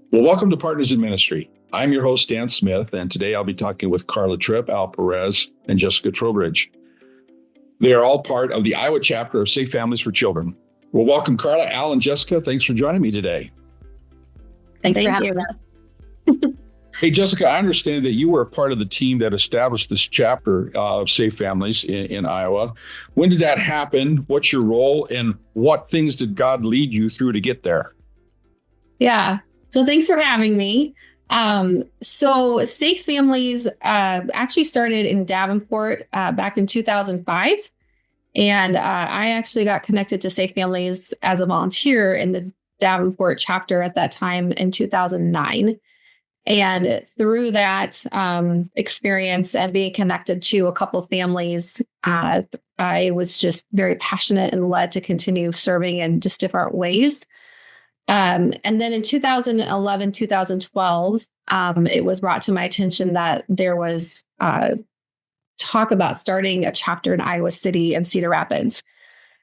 Well, welcome to Partners in Ministry. I'm your host, Dan Smith, and today I'll be talking with Carla Tripp, Al Perez, and Jessica Trowbridge. They are all part of the Iowa chapter of Safe Families for Children. Well, welcome, Carla, Al, and Jessica. Thanks for joining me today. Thanks for having us. Hey, Jessica, I understand that you were a part of the team that established this chapter of Safe Families in Iowa. When did that happen? What's your role? And what things did God lead you through to get there? Yeah. So thanks for having me. So Safe Families actually started in Davenport back in 2005. And I actually got connected to Safe Families as a volunteer in the Davenport chapter at that time in 2009. And through that experience and being connected to a couple of families, I was just very passionate and led to continue serving in just different ways. And then in 2011, 2012, it was brought to my attention that there was talk about starting a chapter in Iowa City and Cedar Rapids.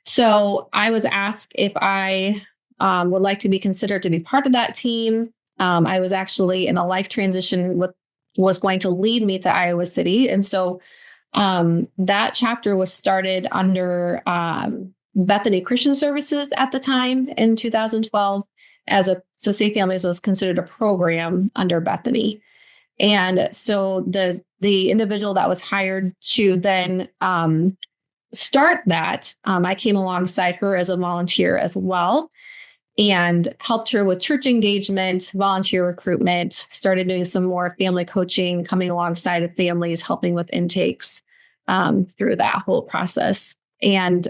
So I was asked if I would like to be considered to be part of that team. I was actually in a life transition was going to lead me to Iowa City. And so that chapter was started under Bethany Christian Services at the time in 2012. So Safe Families was considered a program under Bethany. And so the individual that was hired to then start that, I came alongside her as a volunteer as well and helped her with church engagement, volunteer recruitment, started doing some more family coaching, coming alongside of families, helping with intakes through that whole process. And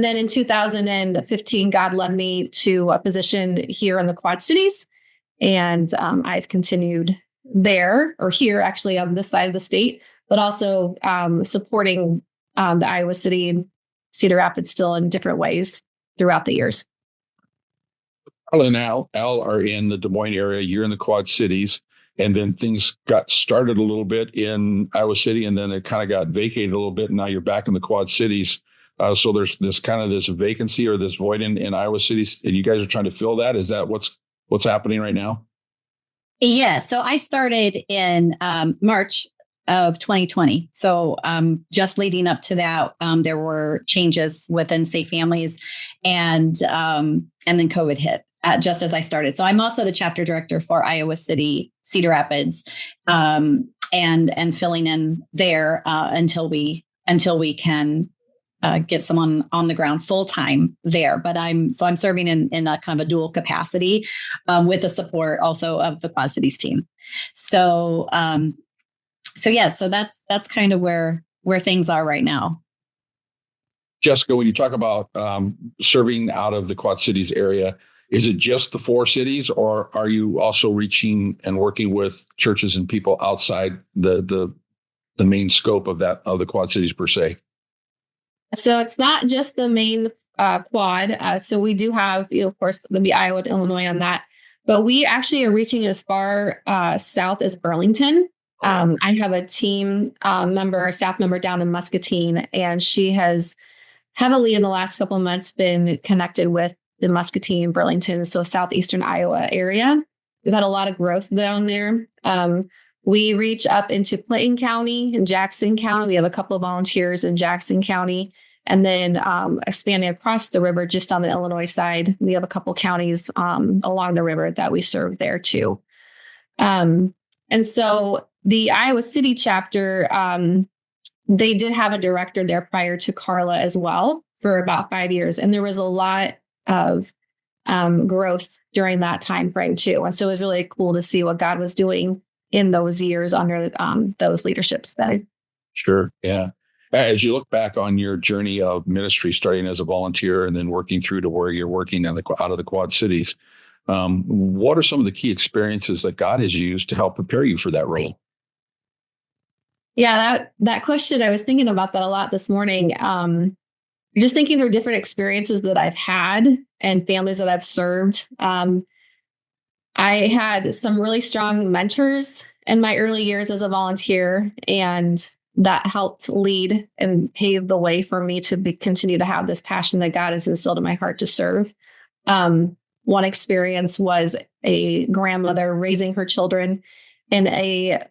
then in 2015, God led me to a position here in the Quad Cities. And I've continued there or here actually on this side of the state, but also supporting the Iowa City and Cedar Rapids still in different ways throughout the years. Carla and Al are in the Des Moines area. You're in the Quad Cities. And then things got started a little bit in Iowa City, and then it kind of got vacated a little bit. And now you're back in the Quad Cities. So there's this vacancy or this void in Iowa City, and you guys are trying to fill that. Is that what's happening right now? Yeah. So I started in March of 2020. So just leading up to that, there were changes within Safe Families, and then COVID hit just as I started. So I'm also the chapter director for Iowa City, Cedar Rapids, and filling in there until we can get someone on the ground full time there. But I'm serving in a kind of a dual capacity with the support also of the Quad Cities team. So that's kind of where things are right now. Jessica, when you talk about serving out of the Quad Cities area, is it just the four cities, or are you also reaching and working with churches and people outside the main scope of the Quad Cities per se? So it's not just the main quad. So we do have, of course, the Iowa to Illinois on that, but we actually are reaching as far south as Burlington. I have a team member, a staff member down in Muscatine, and she has heavily in the last couple of months been connected with the Muscatine, Burlington, so southeastern Iowa area. We've had a lot of growth down there. We reach up into Clayton County and Jackson County. We have a couple of volunteers in Jackson County. And then expanding across the river, just on the Illinois side, we have a couple counties along the river that we serve there too. And so the Iowa City chapter, they did have a director there prior to Carla as well for about 5 years. And there was a lot of growth during that time frame too. And so it was really cool to see what God was doing in those years under those leaderships. Sure. Yeah. As you look back on your journey of ministry, starting as a volunteer and then working through to where you're working out of the Quad Cities, what are some of the key experiences that God has used to help prepare you for that role? Yeah, that question, I was thinking about that a lot this morning. Just thinking through different experiences that I've had and families that I've served. I had some really strong mentors in my early years as a volunteer, and that helped lead and pave the way for me to continue to have this passion that God has instilled in my heart to serve. One experience was a grandmother raising her children in a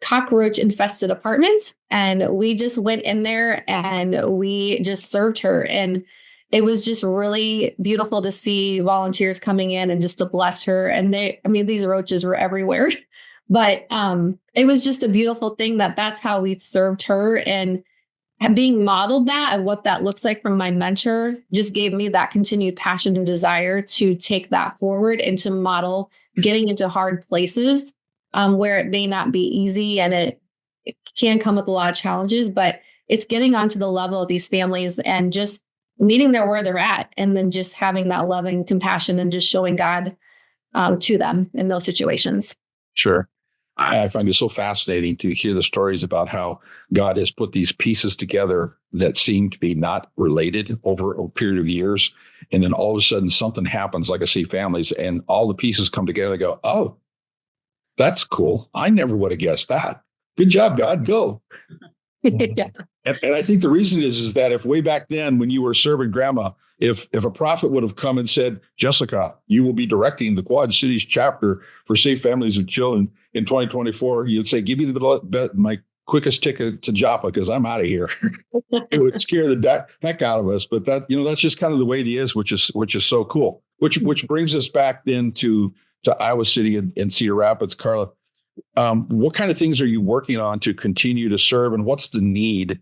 cockroach infested apartment. And we just went in there and we just served her. And it was just really beautiful to see volunteers coming in and just to bless her. And these roaches were everywhere, but it was just a beautiful thing that's how we served her. And being modeled that and what that looks like from my mentor just gave me that continued passion and desire to take that forward and to model getting into hard places where it may not be easy and it can come with a lot of challenges, but it's getting onto the level of these families and just meeting them where they're at, and then just having that loving compassion and just showing God to them in those situations. Sure. I find it so fascinating to hear the stories about how God has put these pieces together that seem to be not related over a period of years. And then all of a sudden something happens, like I see families, and all the pieces come together and go, oh, that's cool. I never would have guessed that. Good job, God. Go. Yeah. And I think the reason is that if way back then when you were serving grandma, if a prophet would have come and said, Jessica, you will be directing the Quad Cities chapter for Safe Families of Children in 2024, you'd say, give me my quickest ticket to Joppa because I'm out of here. It would scare the heck out of us. But that's just kind of the way it is, which is so cool. Which brings us back then to Iowa City and Cedar Rapids. Carla, what kind of things are you working on to continue to serve, and what's the need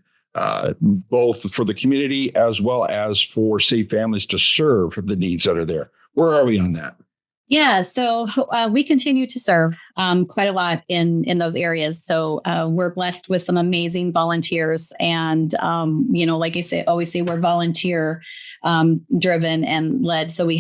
both for the community as well as for Safe Families to serve the needs that are there? Where are we on that? Yeah, so we continue to serve quite a lot in those areas. So we're blessed with some amazing volunteers, and like I always say, we're volunteer driven and led. So we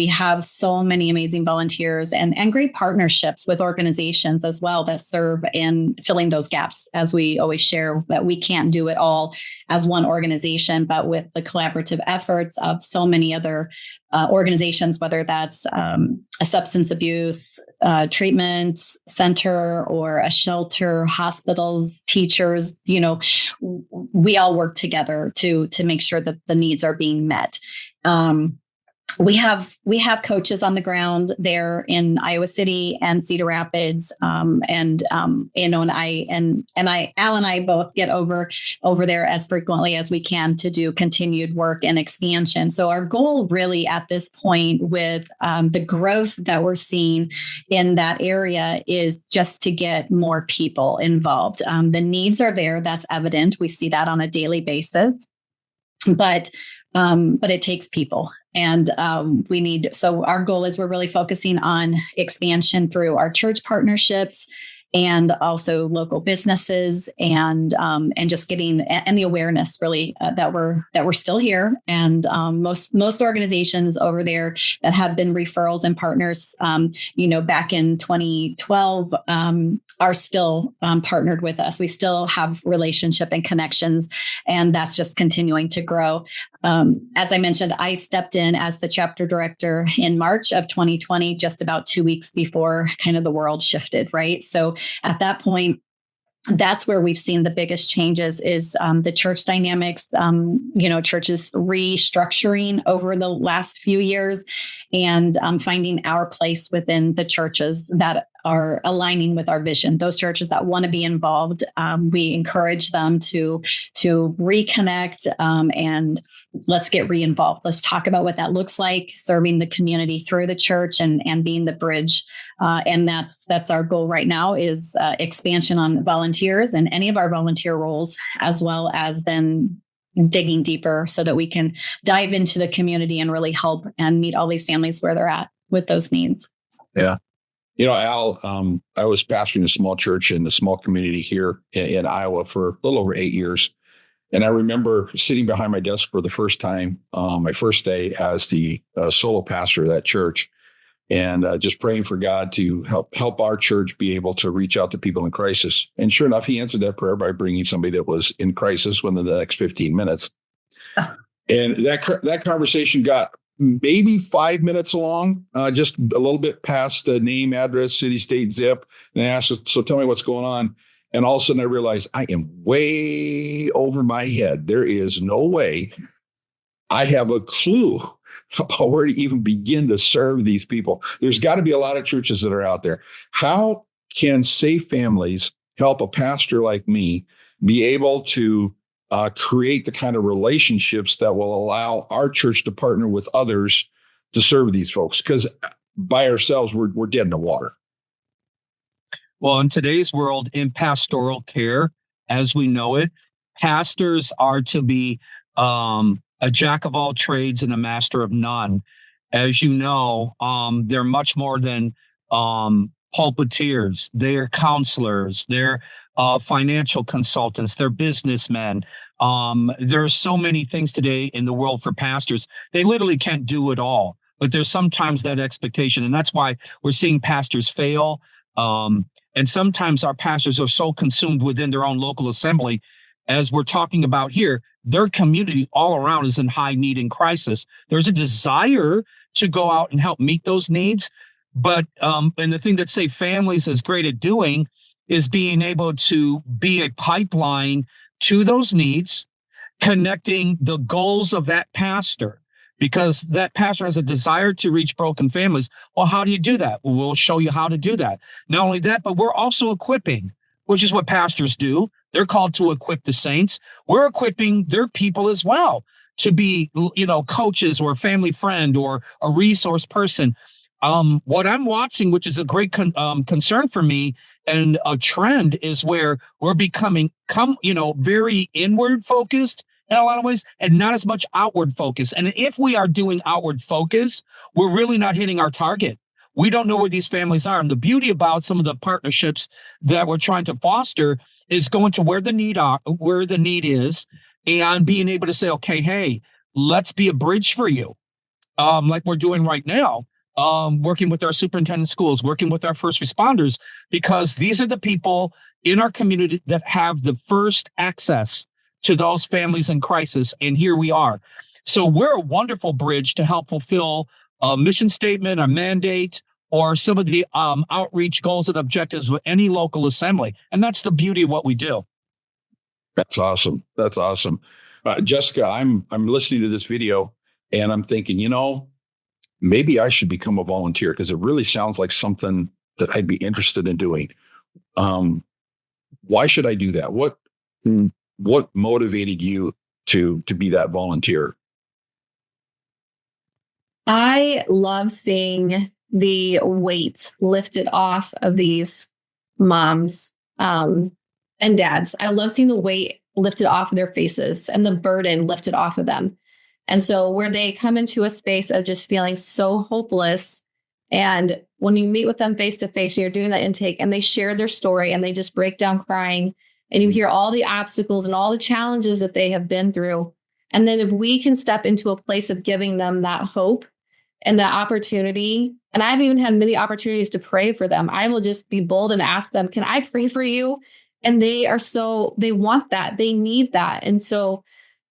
have so many amazing volunteers and great partnerships with organizations as well that serve in filling those gaps. As we always share, that we can't do it all as one organization, but with the collaborative efforts of so many other organizations, whether that's a substance abuse treatment center or a shelter, hospitals, teachers, we all work together to make sure that the needs are being met. We have coaches on the ground there in Iowa City and Cedar Rapids, Al and I both get over there as frequently as we can to do continued work and expansion. So our goal really at this point with the growth that we're seeing in that area is just to get more people involved. The needs are there. That's evident. We see that on a daily basis, but it takes people. And so our goal is we're really focusing on expansion through our church partnerships and also local businesses and just getting and the awareness really that we're still here. And most organizations over there that have been referrals and partners, back in 2012 are still partnered with us. We still have relationship and connections, and that's just continuing to grow. As I mentioned, I stepped in as the chapter director in March of 2020, just about 2 weeks before kind of the world shifted, right? So at that point, that's where we've seen the biggest changes is the church dynamics, churches restructuring over the last few years and finding our place within the churches that are aligning with our vision. Those churches that want to be involved, we encourage them to reconnect and let's get re-involved. Let's talk about what that looks like, serving the community through the church and being the bridge. And that's our goal right now is expansion on volunteers and any of our volunteer roles, as well as then digging deeper so that we can dive into the community and really help and meet all these families where they're at with those needs. Yeah. Al, I was pastoring a small church in the small community here in Iowa for a little over 8 years. And I remember sitting behind my desk for the first time, my first day as the solo pastor of that church, and just praying for God to help our church be able to reach out to people in crisis. And sure enough, he answered that prayer by bringing somebody that was in crisis within the next 15 minutes. And that conversation got maybe 5 minutes long, just a little bit past the name, address, city, state, zip. And I asked, so tell me what's going on. And all of a sudden I realized I am way over my head. There is no way I have a clue about where to even begin to serve these people. There's got to be a lot of churches that are out there. How can Safe Families help a pastor like me be able to create the kind of relationships that will allow our church to partner with others to serve these folks? Because by ourselves, we're dead in the water. Well, in today's world, in pastoral care, as we know it, pastors are to be a jack of all trades and a master of none. As you know, they're much more than pulpiteers. They're counselors. They're financial consultants. They're businessmen. There are so many things today in the world for pastors. They literally can't do it all. But there's sometimes that expectation. And that's why we're seeing pastors fail. And sometimes our pastors are so consumed within their own local assembly, as we're talking about here, their community all around is in high need and crisis. There's a desire to go out and help meet those needs. But and the thing that Safe Families is great at doing is being able to be a pipeline to those needs, connecting the goals of that pastor. Because that pastor has a desire to reach broken families. Well, how do you do that? Well, we'll show you how to do that. Not only that, but we're also equipping, which is what pastors do. They're called to equip the saints. We're equipping their people as well to be, coaches or a family friend or a resource person. What I'm watching, which is a great concern for me and a trend, is where we're becoming, very inward focused in a lot of ways, and not as much outward focus. And if we are doing outward focus, we're really not hitting our target. We don't know where these families are. And the beauty about some of the partnerships that we're trying to foster is going to where the need is, and being able to say, okay, hey, let's be a bridge for you. Like we're doing right now, working with our superintendent schools, working with our first responders, because these are the people in our community that have the first access to those families in crisis. And here we are. So we're a wonderful bridge to help fulfill a mission statement, a mandate, or some of the outreach goals and objectives of any local assembly. And that's the beauty of what we do. That's awesome. That's awesome. Jessica, I'm listening to this video and I'm thinking, maybe I should become a volunteer, because it really sounds like something that I'd be interested in doing. Why should I do that? What motivated you to be that volunteer? I love seeing the weight lifted off of these moms and dads. I love seeing the weight lifted off of their faces and the burden lifted off of them. And so where they come into a space of just feeling so hopeless, and when you meet with them face to face, you're doing that intake and they share their story and they just break down crying, and you hear all the obstacles and all the challenges that they have been through. And then if we can step into a place of giving them that hope and that opportunity, and I've even had many opportunities to pray for them. I will just be bold and ask them, can I pray for you? And they want that, they need that. And so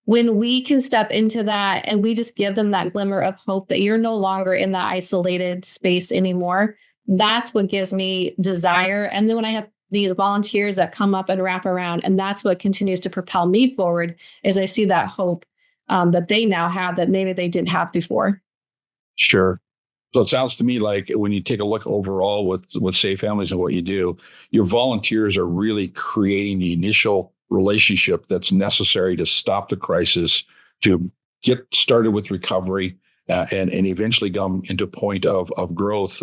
when we can step into that and we just give them that glimmer of hope that you're no longer in that isolated space anymore, that's what gives me desire. And then when I have these volunteers that come up and wrap around, and that's what continues to propel me forward, is I see that hope that they now have that maybe they didn't have before. Sure. So it sounds to me like when you take a look overall with Safe Families and what you do, your volunteers are really creating the initial relationship that's necessary to stop the crisis, to get started with recovery, and eventually come into a point of growth,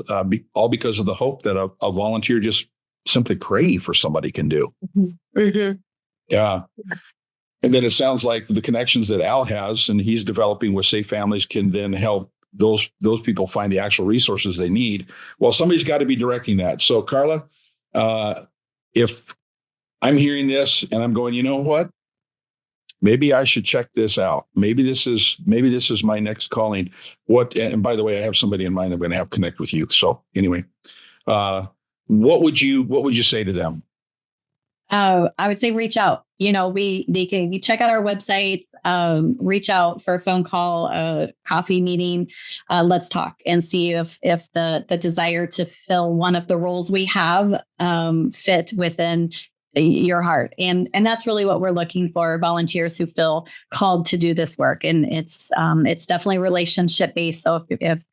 all because of the hope that a volunteer just simply praying for somebody can do. Mm-hmm. Mm-hmm. Yeah. And then it sounds like the connections that Al has and he's developing with Safe Families can then help those people find the actual resources they need. Well, somebody's got to be directing that. So Carla, if I'm hearing this and I'm going, you know what? Maybe I should check this out. Maybe this is my next calling. And by the way, I have somebody in mind I'm going to have connect with you. So anyway, what would you say to them? I would say reach out. You check out our websites, reach out for a phone call, a coffee meeting. Let's talk and see if the desire to fill one of the roles we have fit within your heart. And that's really what we're looking for, volunteers who feel called to do this work. And it's definitely relationship based. So if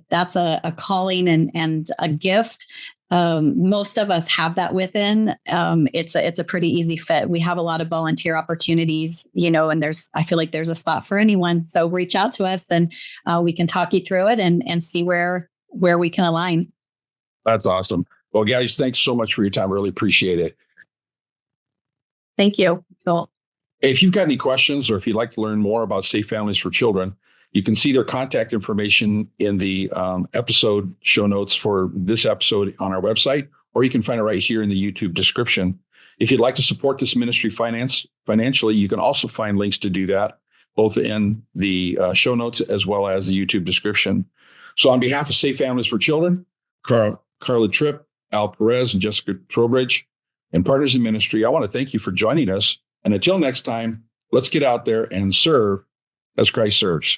that's a calling and a gift, most of us have that within. It's a pretty easy fit. We have a lot of volunteer opportunities, and I feel like there's a spot for anyone. So reach out to us and we can talk you through it and see where we can align. That's awesome. Well, guys, thanks so much for your time. I really appreciate it. Thank you. Cool. If you've got any questions or if you'd like to learn more about Safe Families for Children, you can see their contact information in the episode show notes for this episode on our website, or you can find it right here in the YouTube description. If you'd like to support this ministry financially, you can also find links to do that, both in the show notes as well as the YouTube description. So on behalf of Safe Families for Children, Carla Tripp, Al Perez, and Jessica Trowbridge, and partners in ministry, I want to thank you for joining us. And until next time, let's get out there and serve as Christ serves.